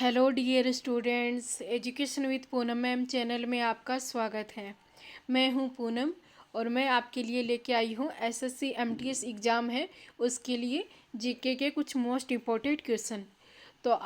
Hello dear students, education with Poonam ma'am channel में आपका स्वागत है। मैं हूं पूनम और मैं आपके लिए लेके आई हूं एसएससी एमटीएस एग्ज़ाम है उसके लिए जीके के कुछ मोस्ट इम्पोर्टेंट क्वेश्चन। तो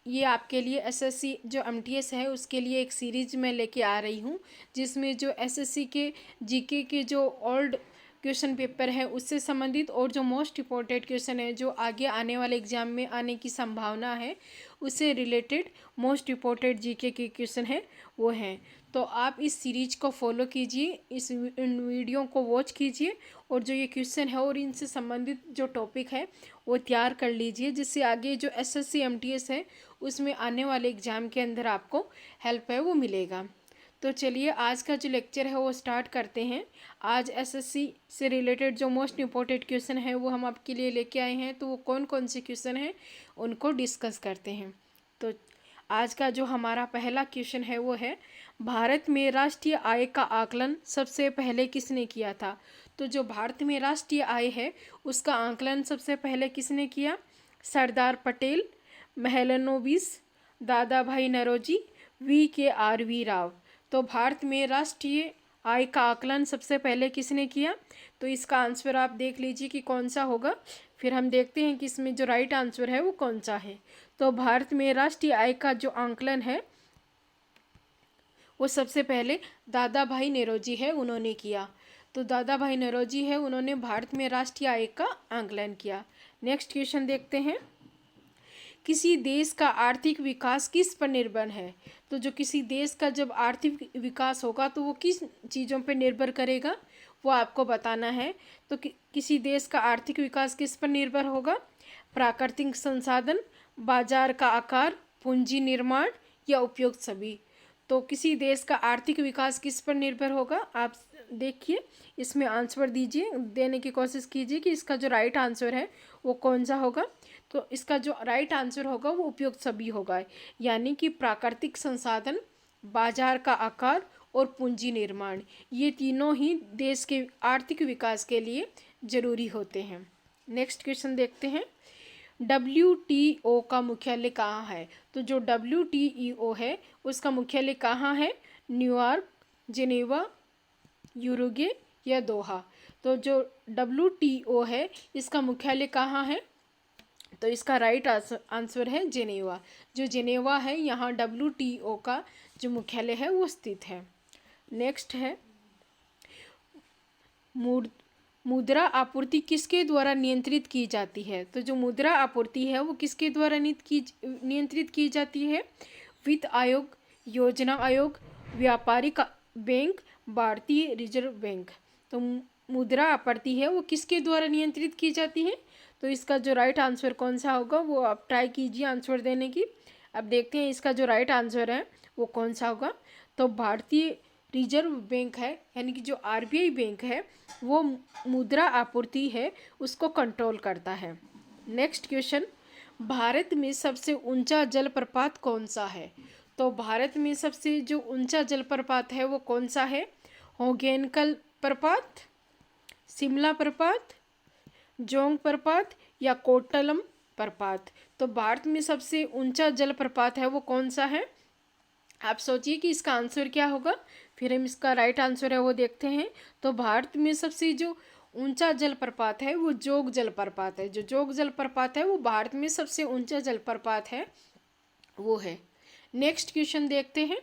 ये आपके लिए एसएससी जो एमटीएस है उसके लिए एक सीरीज में लेके आ रही हूं जिसमें जो एसएससी के जीके के जो ओल्ड क्वेश्चन पेपर है उससे संबंधित और जो मोस्ट इम्पोर्टेंट क्वेश्चन है जो आगे आने वाले एग्जाम में आने की संभावना है उससे रिलेटेड मोस्ट इम्पोर्टेंट जीके के क्वेश्चन है वो हैं। तो आप इस सीरीज को फॉलो कीजिए, इन वीडियो को वॉच कीजिए और जो ये क्वेश्चन है और इनसे संबंधित जो टॉपिक है वो तैयार कर लीजिए जिससे आगे जो एसएससी एमटीएस है उसमें आने वाले एग्ज़ाम के अंदर आपको हेल्प है वो मिलेगा। तो चलिए आज का जो लेक्चर है वो स्टार्ट करते हैं। आज एसएससी से रिलेटेड जो मोस्ट इम्पोर्टेंट क्वेश्चन है वो हम आपके लिए लेके आए हैं, तो वो कौन कौन से क्वेश्चन हैं उनको डिस्कस करते हैं। तो आज का जो हमारा पहला क्वेश्चन है वो है, भारत में राष्ट्रीय आय का आकलन सबसे पहले किसने किया था। तो जो भारत में राष्ट्रीय आय है उसका आकलन सबसे पहले किसने किया? सरदार पटेल, महलनोबिस, दादा भाई नौरोजी, वी राव। तो भारत में राष्ट्रीय आय का आकलन सबसे पहले किसने किया? तो इसका आंसर आप देख लीजिए कि कौन सा होगा, फिर हम देखते हैं कि इसमें जो राइट आंसर है वो कौन सा है। तो भारत में राष्ट्रीय आय का जो आकलन है वो सबसे पहले दादा भाई नौरोजी है उन्होंने किया। तो दादा भाई नौरोजी है उन्होंने भारत में राष्ट्रीय आय का आकलन किया। नेक्स्ट क्वेश्चन देखते हैं, किसी देश का आर्थिक विकास किस पर निर्भर है। तो जो किसी देश का जब आर्थिक विकास होगा तो वो किस चीज़ों पर निर्भर करेगा वो आपको बताना है। तो किसी देश का आर्थिक विकास किस पर निर्भर होगा? प्राकृतिक संसाधन, बाजार का आकार, पूंजी निर्माण या उपयोग सभी। तो किसी देश का आर्थिक विकास किस पर निर्भर होगा? आप देखिए इसमें आंसर दीजिए, देने की कोशिश कीजिए कि इसका जो राइट आंसर है वो कौन सा होगा। तो इसका जो राइट आंसर होगा वो उपयोग सभी होगा, यानी कि प्राकृतिक संसाधन, बाजार का आकार और पूंजी निर्माण, ये तीनों ही देश के आर्थिक विकास के लिए जरूरी होते हैं। नेक्स्ट क्वेश्चन देखते हैं, WTO का मुख्यालय कहाँ है। तो जो WTO है उसका मुख्यालय कहाँ है? न्यूयॉर्क, जिनेवा, यूरुगे या दोहा। तो जो WTO है इसका मुख्यालय कहाँ है? तो इसका राइट आंसर है जिनेवा। जो जिनेवा है यहाँ WTO का जो मुख्यालय है वो स्थित है। नेक्स्ट है, मुद्रा आपूर्ति किसके द्वारा नियंत्रित की जाती है। तो जो मुद्रा आपूर्ति है वो किसके द्वारा नियंत्रित की जाती है? वित्त आयोग, योजना आयोग, व्यापारिक बैंक, भारतीय रिजर्व बैंक। तो मुद्रा आपूर्ति है वो किसके द्वारा नियंत्रित की जाती है? तो इसका जो राइट आंसर कौन सा होगा वो आप ट्राई कीजिए आंसर देने की। अब देखते हैं इसका जो राइट आंसर है वो कौन सा होगा। तो भारतीय रिजर्व बैंक है, यानी कि जो RBI बैंक है वो मुद्रा आपूर्ति है उसको कंट्रोल करता है। नेक्स्ट क्वेश्चन, भारत में सबसे ऊंचा जलप्रपात कौन सा है। तो भारत में सबसे जो ऊंचा जलप्रपात है वो कौन सा है? होगेनकल प्रपात, शिमला प्रपात, जोंग प्रपात या कोट्टलम प्रपात। तो भारत में सबसे ऊंचा जलप्रपात है वो कौन सा है? आप सोचिए कि इसका आंसर क्या होगा, फिर हम इसका राइट आंसर है वो देखते हैं। तो भारत में सबसे जो ऊंचा जलप्रपात है वो जोग जलप्रपात है। जो जोग जलप्रपात है वो भारत में सबसे ऊंचा जलप्रपात है वो है। नेक्स्ट क्वेश्चन देखते हैं,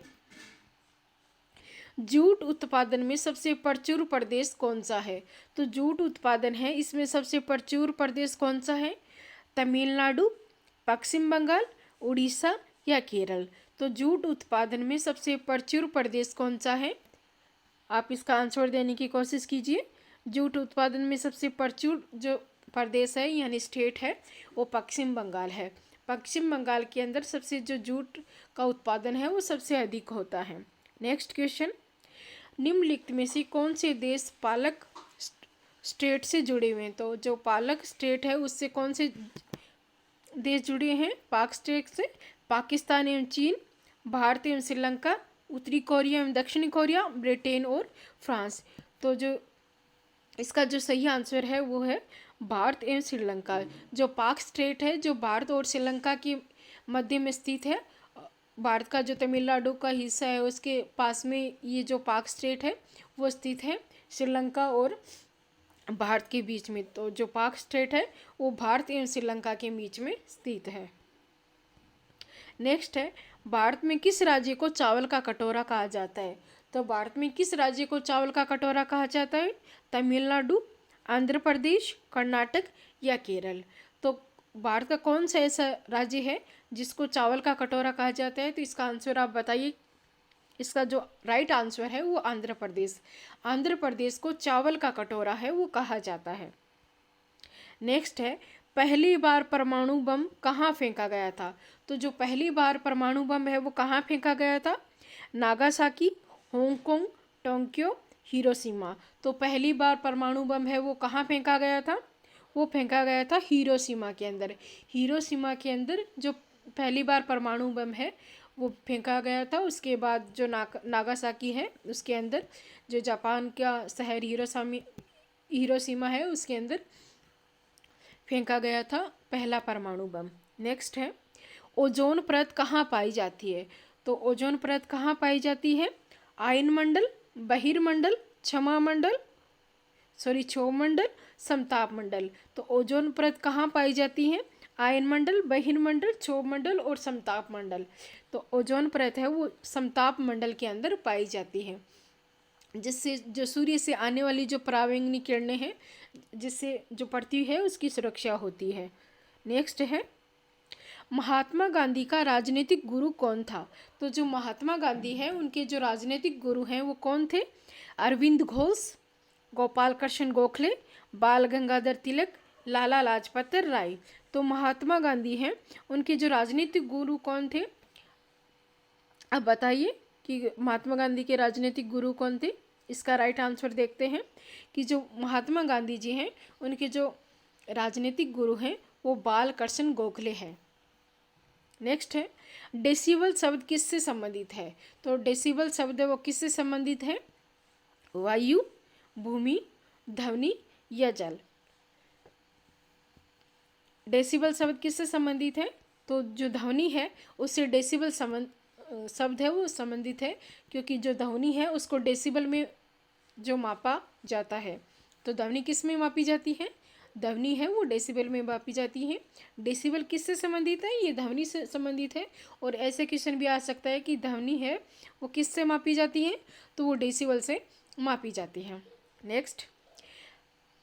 जूट उत्पादन में सबसे प्रचुर प्रदेश कौन सा है। तो जूट उत्पादन है इसमें सबसे प्रचुर प्रदेश कौन सा है? तमिलनाडु, पश्चिम बंगाल, उड़ीसा या केरल। तो जूट उत्पादन में सबसे प्रचुर प्रदेश कौन सा है? आप इसका आंसर देने की कोशिश कीजिए। जूट उत्पादन में सबसे प्रचुर जो प्रदेश है यानी स्टेट है वो पश्चिम बंगाल है। पश्चिम बंगाल के अंदर सबसे जो जूट का उत्पादन है वो सबसे अधिक होता है। नेक्स्ट क्वेश्चन, निम्नलिखित में से कौन से देश पालक स्टेट से जुड़े हुए हैं। तो जो पालक स्टेट है उससे कौन से देश जुड़े हैं पाक स्टेट से? पाकिस्तान एवं चीन, भारत एवं श्रीलंका, उत्तरी कोरिया एवं दक्षिणी कोरिया, ब्रिटेन और फ्रांस। तो जो इसका जो सही आंसर है वो है भारत एवं श्रीलंका। जो पाक स्टेट है जो भारत और श्रीलंका के मध्य में स्थित है भारत का जो तमिलनाडु का हिस्सा है उसके पास में ये जो पाक स्टेट है वो स्थित है, श्रीलंका और भारत के बीच में। तो जो पाक स्टेट है वो भारत एवं श्रीलंका के बीच में स्थित है। नेक्स्ट है, भारत में किस राज्य को चावल का कटोरा कहा जाता है? तो भारत में किस राज्य को चावल का कटोरा कहा जाता है? तमिलनाडु, आंध्र प्रदेश, कर्नाटक या केरल? तो भारत का कौन सा ऐसा राज्य है जिसको चावल का कटोरा कहा जाता है? तो इसका आंसर आप बताइए। इसका जो राइट आंसर है वो आंध्र प्रदेश। आंध्र प्रदेश को चावल का कटोरा है वो कहा जाता है। नेक्स्ट है, पहली बार परमाणु बम कहाँ फेंका गया था? तो जो पहली बार परमाणु बम है वो कहाँ फेंका गया था? Nagasaki, Hong Kong, Tokyo, Hiroshima. तो पहली बार परमाणु बम है वो कहाँ फेंका गया था? वो फेंका गया था हिरोशिमा के अंदर। हिरोशिमा के अंदर जो पहली बार परमाणु बम है वो फेंका गया था। उसके बाद जो नागासाकी है उसके अंदर, जो जापान का शहर हिरोशिमा है उसके अंदर फेंका गया था पहला परमाणु बम। नेक्स्ट है, ओजोन परत कहाँ पाई जाती है? तो ओजोन परत कहाँ पाई जाती है? आयनमंडल, बहिर्मंडल, क्षोभमंडल, समताप मंडल। तो ओजोन परत कहाँ पाई जाती है? आयनमंडल, बहिर्मंडल, क्षोभमंडल और समताप मंडल। तो ओजोन परत है वो समताप मंडल के अंदर पाई जाती है, जिससे जो सूर्य से आने वाली जो पराबैंगनी किरणें हैं जिससे जो पड़ती है उसकी सुरक्षा होती है। नेक्स्ट है, महात्मा गांधी का राजनीतिक गुरु कौन था? तो जो महात्मा गांधी है उनके जो राजनीतिक गुरु हैं वो कौन थे? अरविंद घोष, गोपाल कृष्ण गोखले, बाल गंगाधर तिलक, लाला लाजपत राय। तो महात्मा गांधी हैं, उनके जो राजनीतिक गुरु कौन थे? अब बताइए कि महात्मा गांधी के राजनीतिक गुरु कौन थे? इसका राइट आंसर देखते हैं कि जो महात्मा गांधी जी हैं उनके जो राजनीतिक गुरु हैं वो बाल कृष्ण गोखले हैं। नेक्स्ट है, डेसिबल शब्द किससे संबंधित है? तो डेसिबल शब्द है वो किससे संबंधित है? वायु, भूमि, ध्वनि या जल? डेसिबल शब्द किससे संबंधित है? तो जो ध्वनि है उससे डेसिबल शब्द है वो संबंधित है, क्योंकि जो ध्वनि है उसको डेसिबल में जो मापा जाता है। तो ध्वनि किस में मापी जाती है? ध्वनि है वो डेसिबल में मापी जाती है। डेसिबल किससे संबंधित है? ये ध्वनि से संबंधित है। और ऐसे क्वेश्चन भी आ सकता है कि ध्वनि है वो किससे मापी जाती है? तो वो डेसिबल से मापी जाती है। नेक्स्ट,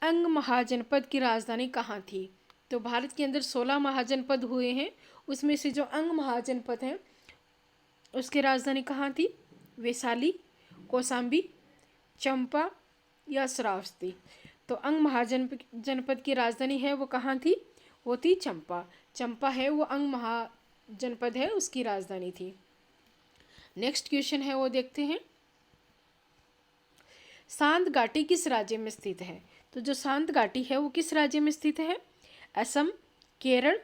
अंग महाजनपद की राजधानी कहाँ थी? तो भारत के अंदर 16 महाजनपद हुए हैं, उसमें से जो अंग महाजनपद है उसकी राजधानी कहाँ थी? वैशाली, कौशाम्बी, चंपा या श्रावस्ती? तो अंग महाजनपद की राजधानी है वो कहाँ थी? वो थी चंपा। चंपा है वो अंग महाजनपद है उसकी राजधानी थी। नेक्स्ट क्वेश्चन है वो देखते हैं, शांत घाटी किस राज्य में स्थित है? तो जो शांत घाटी है वो किस राज्य में स्थित है? असम, केरल,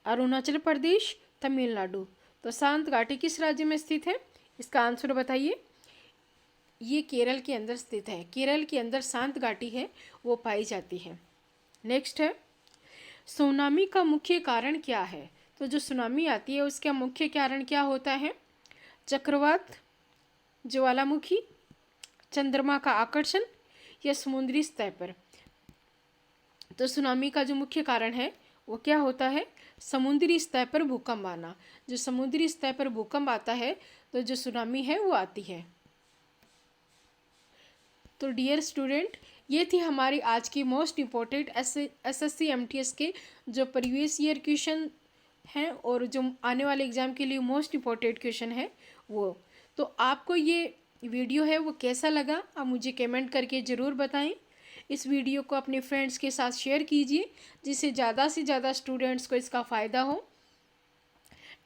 अरुणाचल प्रदेश, तमिलनाडु। तो शांत घाटी किस राज्य में स्थित है? इसका आंसर बताइए। ये केरल के अंदर स्थित है। केरल के अंदर शांत घाटी है वो पाई जाती है। नेक्स्ट है, सुनामी का मुख्य कारण क्या है? तो जो सुनामी आती है उसका मुख्य कारण क्या होता है? चक्रवात, ज्वालामुखी, चंद्रमा का आकर्षण या समुद्री सतह पर? तो सुनामी का जो मुख्य कारण है वो क्या होता है? समुद्री सतह पर भूकंप आना। जो समुद्री सतह पर भूकंप आता है तो जो सुनामी है वो आती है। तो डियर स्टूडेंट, ये थी हमारी आज की मोस्ट इम्पोर्टेंट एसएससी एमटीएस के जो प्रीवियस ईयर क्वेश्चन हैं और जो आने वाले एग्ज़ाम के लिए मोस्ट इम्पोर्टेंट क्वेश्चन है वो। तो आपको ये वीडियो है वो कैसा लगा आप मुझे कमेंट करके ज़रूर बताएं। इस वीडियो को अपने फ्रेंड्स के साथ शेयर कीजिए जिससे ज़्यादा से ज़्यादा स्टूडेंट्स को इसका फ़ायदा हो।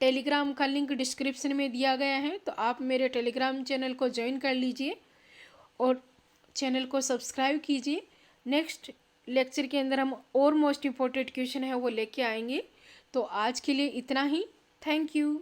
टेलीग्राम का लिंक डिस्क्रिप्शन में दिया गया है, तो आप मेरे टेलीग्राम चैनल को ज्वाइन कर लीजिए और चैनल को सब्सक्राइब कीजिए। नेक्स्ट लेक्चर के अंदर हम और मोस्ट इम्पोर्टेंट क्वेश्चन है वो लेके आएंगे। तो आज के लिए इतना ही। Thank you.